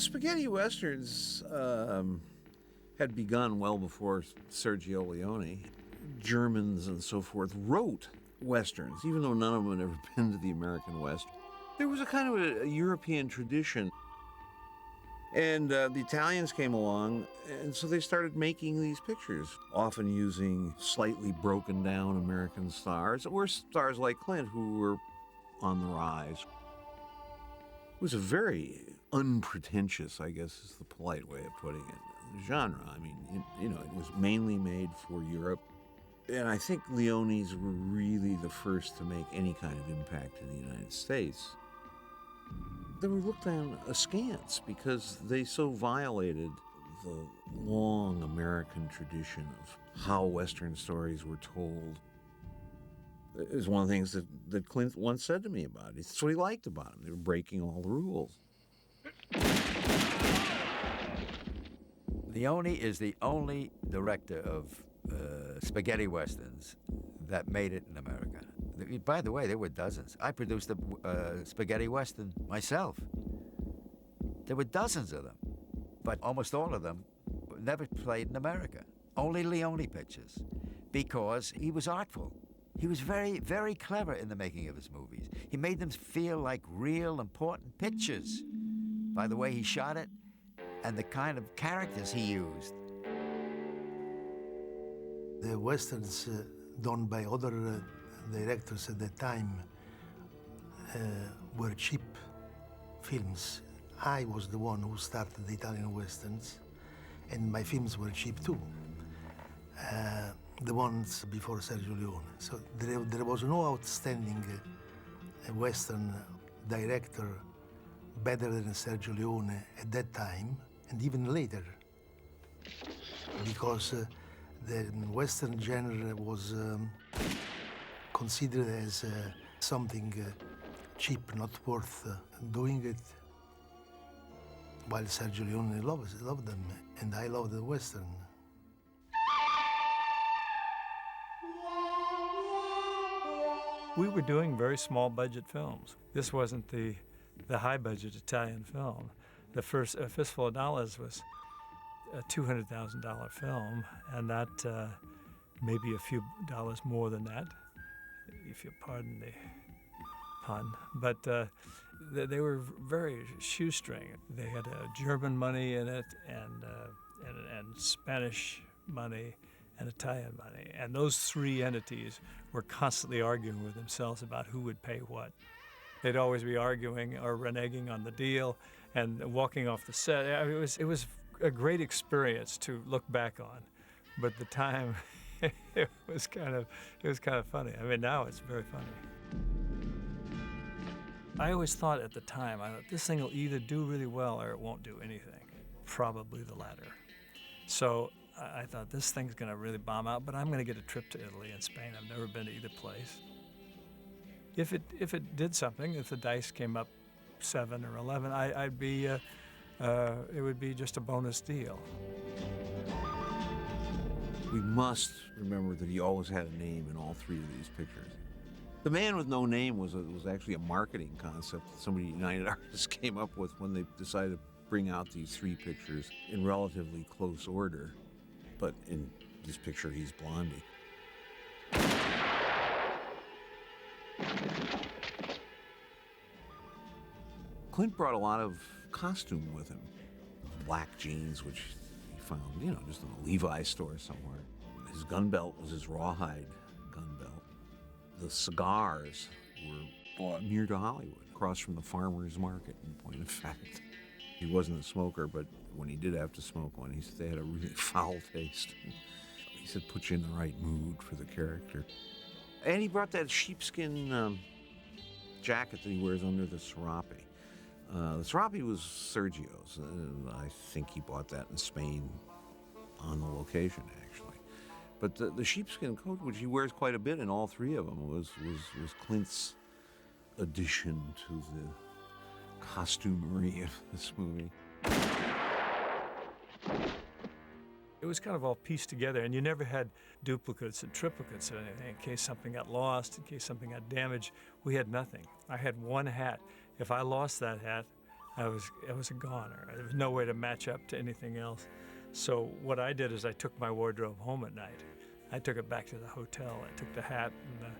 Spaghetti westerns had begun well before Sergio Leone. Germans and so forth wrote westerns, even though none of them had ever been to the American West. There was a kind of a European tradition. And the Italians came along, and so they started making these pictures, often using slightly broken down American stars, or stars like Clint, who were on the rise. It was a very unpretentious, I guess is the polite way of putting it, genre. I mean, it was mainly made for Europe. And I think Leone's were really the first to make any kind of impact in the United States. They were looked on askance because they so violated the long American tradition of how Western stories were told. It was one of the things that Clint once said to me about it. It's what he liked about them. They were breaking all the rules. Leone is the only director of spaghetti westerns that made it in America. By the way, there were dozens. I produced a spaghetti western myself. There were dozens of them, but almost all of them never played in America. Only Leone pictures, because he was artful. He was very, very clever in the making of his movies. He made them feel like real, important pictures by the way he shot it and the kind of characters he used. The westerns done by other directors at that time were cheap films. I was the one who started the Italian westerns, and my films were cheap too. The ones before Sergio Leone. So there was no outstanding western director better than Sergio Leone at that time, and even later, because the western genre was considered as something cheap, not worth doing it, while Sergio Leone loved them, and I loved the western. We were doing very small budget films. This wasn't the high budget Italian film. The first Fistful of Dollars was a $200,000 film, and that maybe a few dollars more than that, if you pardon the pun. But they were very shoestring. They had German money in it, and Spanish money, and Italian money. And those three entities were constantly arguing with themselves about who would pay what. They'd always be arguing or reneging on the deal and walking off the set. I mean, it was a great experience to look back on, but at the time it was kind of funny. I mean, now it's very funny. I always thought at the time, this thing will either do really well or it won't do anything. Probably the latter. So I thought this thing's going to really bomb out, but I'm going to get a trip to Italy and Spain. I've never been to either place. If it did something, if the dice came up 7 or 11, I'd be it would be just a bonus deal. We must remember that he always had a name in all three of these pictures. The Man with No Name was actually a marketing concept that somebody at United Artists came up with when they decided to bring out these three pictures in relatively close order. But in this picture, he's Blondie. Clint brought a lot of costume with him. Black jeans, which he found, just in a Levi's store somewhere. His gun belt was his rawhide gun belt. The cigars were bought near to Hollywood, across from the farmer's market, in point of fact. He wasn't a smoker, but when he did have to smoke one, he said they had a really foul taste. He said, put you in the right mood for the character. And he brought that sheepskin jacket that he wears under the serape. The serape was Sergio's. I think he bought that in Spain on the location, actually. But the sheepskin coat, which he wears quite a bit in all three of them, was Clint's addition to the costumery of this movie. It was kind of all pieced together, and you never had duplicates and triplicates of anything in case something got lost, in case something got damaged. We had nothing. I had one hat. If I lost that hat, I was a goner. There was no way to match up to anything else. So what I did is I took my wardrobe home at night. I took it back to the hotel. I took the hat and the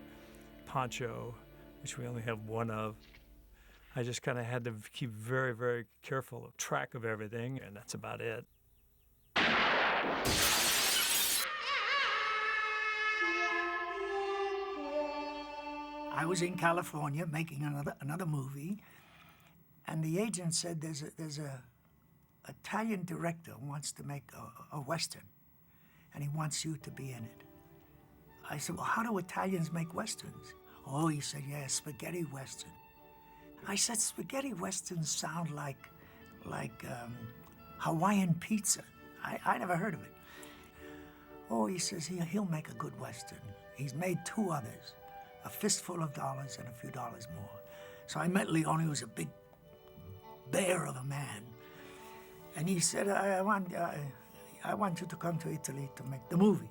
poncho, which we only have one of. I just kind of had to keep very, very careful of track of everything, and that's about it. I was in California making another movie, and the agent said there's a Italian director who wants to make a Western, and he wants you to be in it. I said, well, how do Italians make Westerns? Oh, he said, yeah, spaghetti Western. I said, spaghetti Westerns sound like Hawaiian pizza. I never heard of it. Oh, he says, he'll make a good Western. He's made 2 others, A Fistful of Dollars and A Few Dollars More. So I met Leone, who was a big bear of a man. And he said, I want you to come to Italy to make the movie.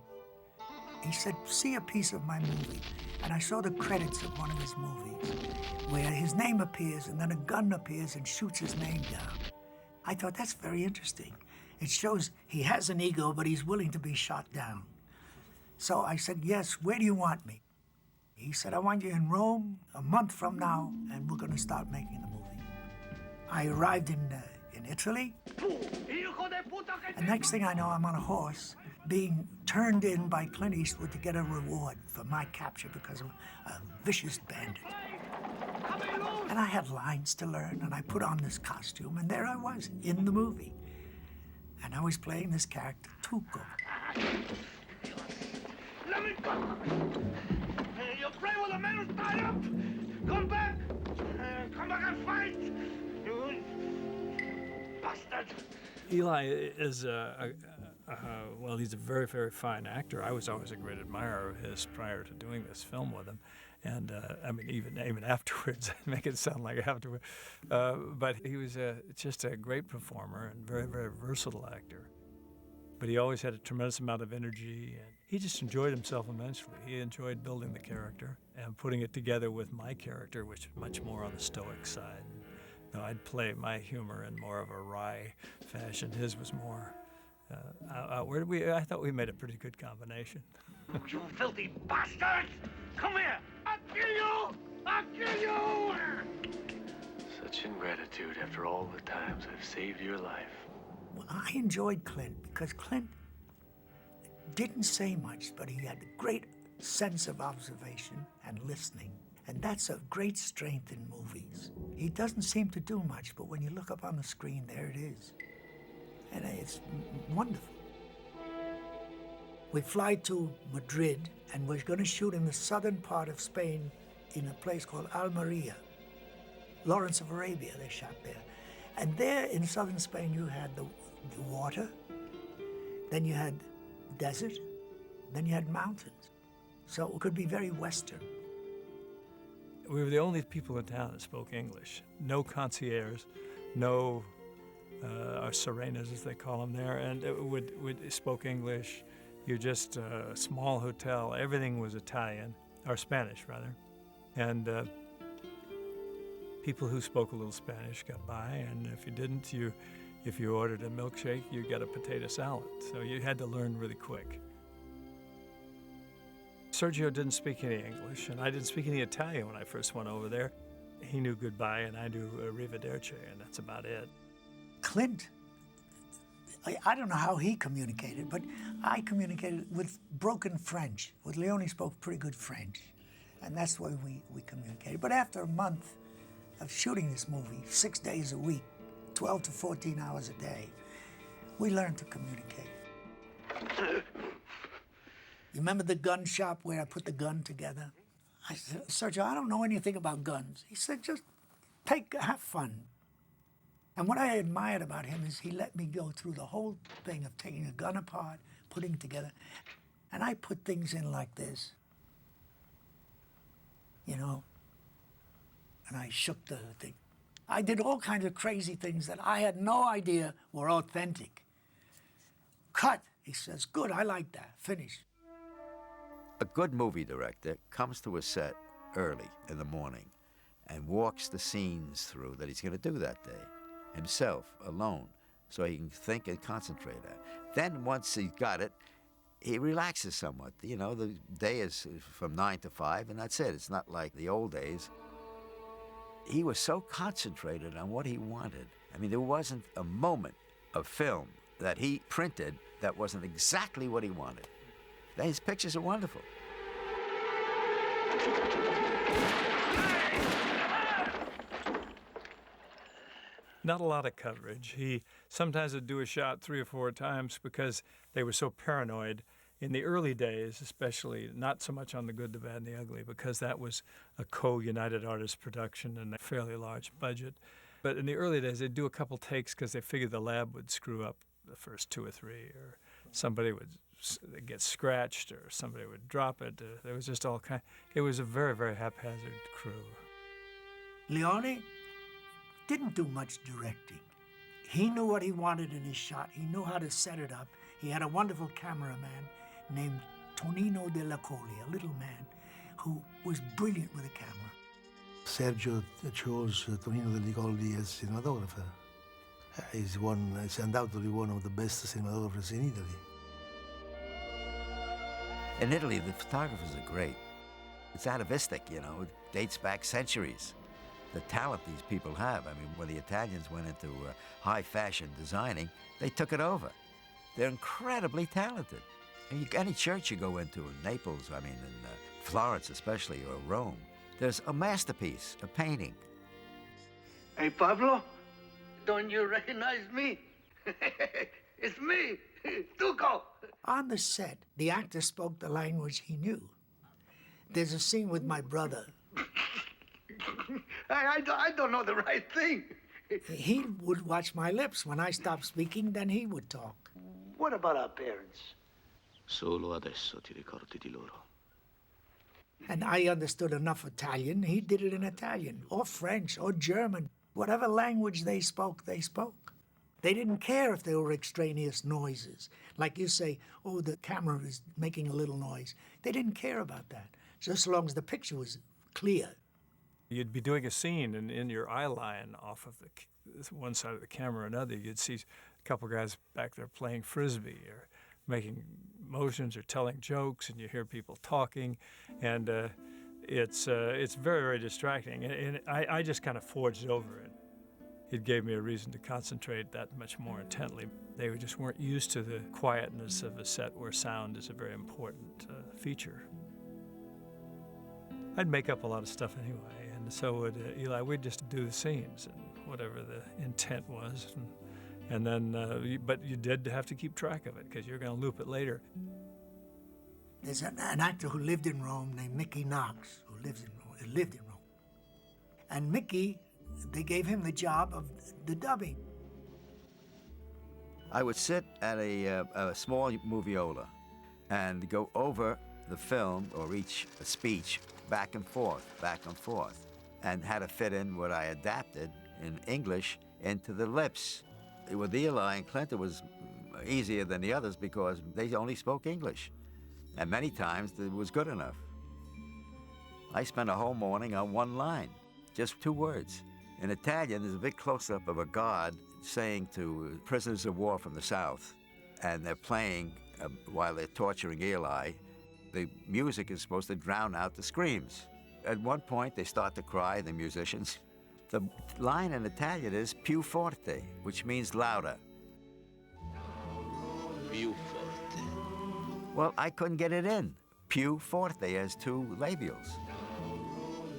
He said, see a piece of my movie. And I saw the credits of one of his movies where his name appears and then a gun appears and shoots his name down. I thought, that's very interesting. It shows he has an ego, but he's willing to be shot down. So I said, yes, where do you want me? He said, I want you in Rome a month from now, and we're going to start making the movie. I arrived in Italy, and next thing I know, I'm on a horse being turned in by Clint Eastwood to get a reward for my capture because of a vicious bandit. And I had lines to learn, and I put on this costume, and there I was in the movie. And I was playing this character, Tuco. Let me go! You play with a man who's tied up! Come back! Come back and fight! You bastard! Eli is well, he's a very, very fine actor. I was always a great admirer of his prior to doing this film with him. And I mean, even afterwards, make it sound like afterward. But he was just a great performer and very, very versatile actor. But he always had a tremendous amount of energy, and he just enjoyed himself immensely. He enjoyed building the character and putting it together with my character, which was much more on the stoic side. Now, I'd play my humor in more of a wry fashion. His was more outward. I thought we made a pretty good combination. You filthy bastards! Come here! I'll kill you! I'll kill you! Such ingratitude after all the times I've saved your life. Well, I enjoyed Clint because Clint didn't say much, but he had a great sense of observation and listening. And that's a great strength in movies. He doesn't seem to do much, but when you look up on the screen, there it is. And it's wonderful. We fly to Madrid, and we're going to shoot in the southern part of Spain in a place called Almeria. Lawrence of Arabia, they shot there. And there in southern Spain, you had the water, then you had desert, then you had mountains. So it could be very Western. We were the only people in town that spoke English. No concierge, no serenas, as they call them there, and we spoke English. You're just a small hotel. Everything was Italian, or Spanish, rather. And people who spoke a little Spanish got by, and if you didn't, if you ordered a milkshake, you got a potato salad. So you had to learn really quick. Sergio didn't speak any English, and I didn't speak any Italian when I first went over there. He knew goodbye, and I knew arrivederci, and that's about it. Clint, I don't know how he communicated, but I communicated with broken French. With Leone, he spoke pretty good French, and that's why we communicated. But after a month of shooting this movie, 6 days a week, 12 to 14 hours a day, we learned to communicate. You remember the gun shop where I put the gun together? I said, Sergio, I don't know anything about guns. He said, just have fun. And what I admired about him is he let me go through the whole thing of taking a gun apart, putting it together. And I put things in like this, you know, and I shook the thing. I did all kinds of crazy things that I had no idea were authentic. Cut, he says, good, I like that, finish. A good movie director comes to a set early in the morning and walks the scenes through that he's going to do that day. himself alone so he can think and concentrate on it. Then once he's got it, he relaxes somewhat. You know, the day is from 9 to 5, and that's it. It's not like the old days. He was so concentrated on what he wanted. I mean, there wasn't a moment of film that he printed that wasn't exactly what he wanted. His pictures are wonderful. Not a lot of coverage. He sometimes would do a shot 3 or 4 times because they were so paranoid. In the early days, especially, not so much on The Good, the Bad, and the Ugly, because that was a co-United Artists production and a fairly large budget. But in the early days, they'd do a couple takes because they figured the lab would screw up the first 2 or 3, or somebody would get scratched, or somebody would drop it. There was just all kind. It was a very, very haphazard crew. Leone didn't do much directing. He knew what he wanted in his shot. He knew how to set it up. He had a wonderful cameraman named Tonino della Colli, a little man who was brilliant with a camera. Sergio chose Tonino Delli Colli as cinematographer. He's undoubtedly one of the best cinematographers in Italy. In Italy, the photographers are great. It's atavistic, you know, it dates back centuries. The talent these people have. I mean, when the Italians went into high fashion designing, they took it over. They're incredibly talented. And any church you go into in Naples, I mean, in Florence especially, or Rome, there's a masterpiece, a painting. Hey, Pablo, don't you recognize me? It's me, Tuco. On the set, the actor spoke the language he knew. There's a scene with my brother. I don't know the right thing. He would watch my lips. When I stopped speaking, then he would talk. What about our parents? Solo adesso ti ricordi di loro. And I understood enough Italian. He did it in Italian, or French, or German. Whatever language they spoke, they spoke. They didn't care if there were extraneous noises. Like you say, oh, the camera is making a little noise. They didn't care about that, just as long as the picture was clear. You'd be doing a scene, and in your eye line off of one side of the camera or another, you'd see a couple guys back there playing Frisbee or making motions or telling jokes, and you hear people talking, and it's very, very distracting. And I just kind of forged over it. It gave me a reason to concentrate that much more intently. They just weren't used to the quietness of a set where sound is a very important feature. I'd make up a lot of stuff anyway, and so would Eli. We'd just do the scenes and whatever the intent was, and then, but you did have to keep track of it because you're going to loop it later. There's an actor who lived in Rome named Mickey Knox, who lived in Rome. And Mickey, they gave him the job of the dubbing. I would sit at a small moviola and go over the film or each speech back and forth, and had to fit in what I adapted in English into the lips. With Eli and Clint, it was easier than the others because they only spoke English. And many times it was good enough. I spent a whole morning on one line, just 2 words. In Italian, there's a big close-up of a guard saying to prisoners of war from the South, and they're playing while they're torturing Eli. The music is supposed to drown out the screams. At one point, they start to cry, the musicians. The line in Italian is più forte, which means louder. Più forte. Well, I couldn't get it in. Più forte has 2 labials.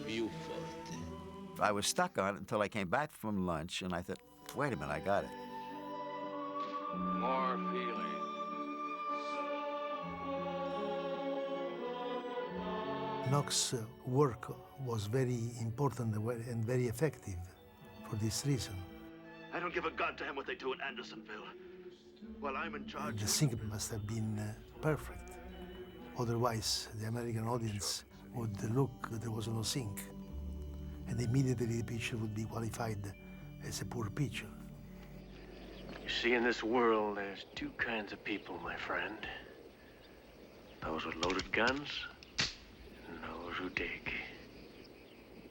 Più forte. I was stuck on it until I came back from lunch, and I thought, wait a minute, I got it. More feeling. Knox's work was very important and very effective for this reason. I don't give a goddamn what they do in Andersonville. While I'm in charge. The sync must have been perfect. Otherwise, the American audience would look, there was no sync. And immediately the picture would be qualified as a poor picture. You see, in this world, there's 2 kinds of people, my friend. Those with loaded guns, and those who dig.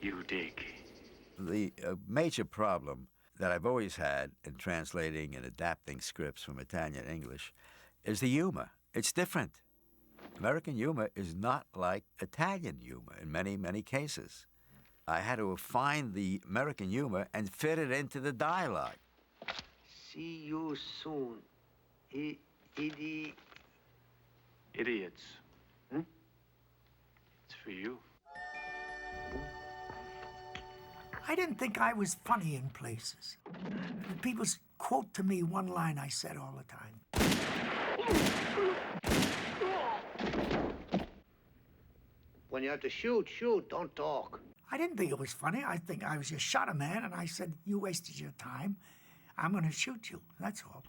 You dig. The major problem that I've always had in translating and adapting scripts from Italian to English is the humor. It's different. American humor is not like Italian humor in many, many cases. I had to find the American humor and fit it into the dialogue. See you soon. Idiots. It's for you. I didn't think I was funny in places. People quote to me one line I said all the time. When you have to shoot, shoot, don't talk. I didn't think it was funny. I think I was just shot a man, and I said, you wasted your time. I'm going to shoot you. That's all.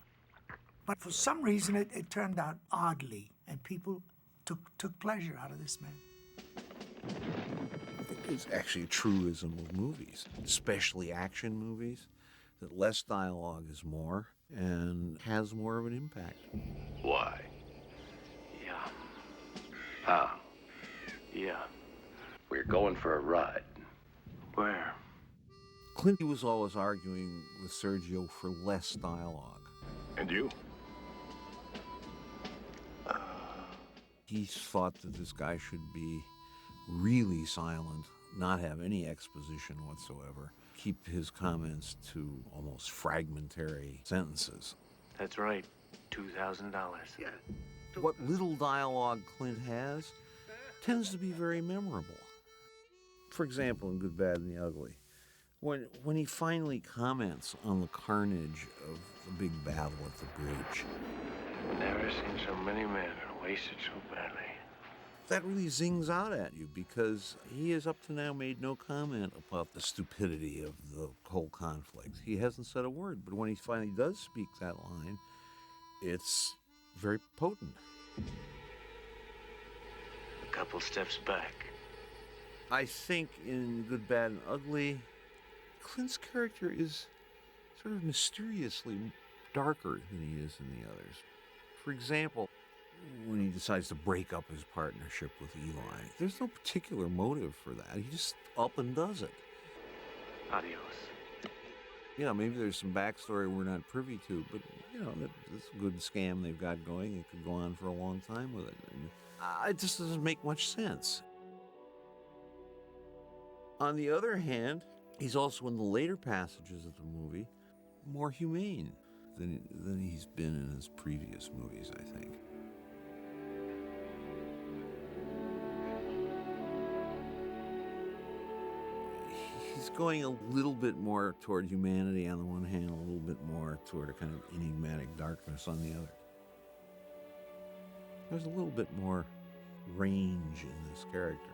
But for some reason, it turned out oddly, and people took pleasure out of this man. It's actually a truism of movies, especially action movies, that less dialogue is more and has more of an impact. Why? Yeah. How? Yeah. We're going for a ride. Where? Clint was always arguing with Sergio for less dialogue. And you? He thought that this guy should be really silent, not have any exposition whatsoever, keep his comments to almost fragmentary sentences. That's right. $2,000. Yeah. What little dialogue Clint has tends to be very memorable. For example, in Good, Bad, and the Ugly, when he finally comments on the carnage of the big battle at the bridge, Never seen so many men wasted so badly. that really zings out at you because he has up to now made no comment about the stupidity of the whole conflict. He hasn't said a word, but when he finally does speak that line, it's very potent. A couple steps back. I think in Good, Bad, and Ugly, Clint's character is sort of mysteriously darker than he is in the others. For example, when he decides to break up his partnership with Eli, there's no particular motive for that. He just up and does it. Adios. You know, maybe there's some backstory we're not privy to, but, you know, that's a good scam they've got going. It could go on for a long time with it. And, it just doesn't make much sense. On the other hand, he's also in the later passages of the movie more humane than he's been in his previous movies, I think. He's going a little bit more toward humanity on the one hand, a little bit more toward a kind of enigmatic darkness on the other. There's a little bit more range in this character.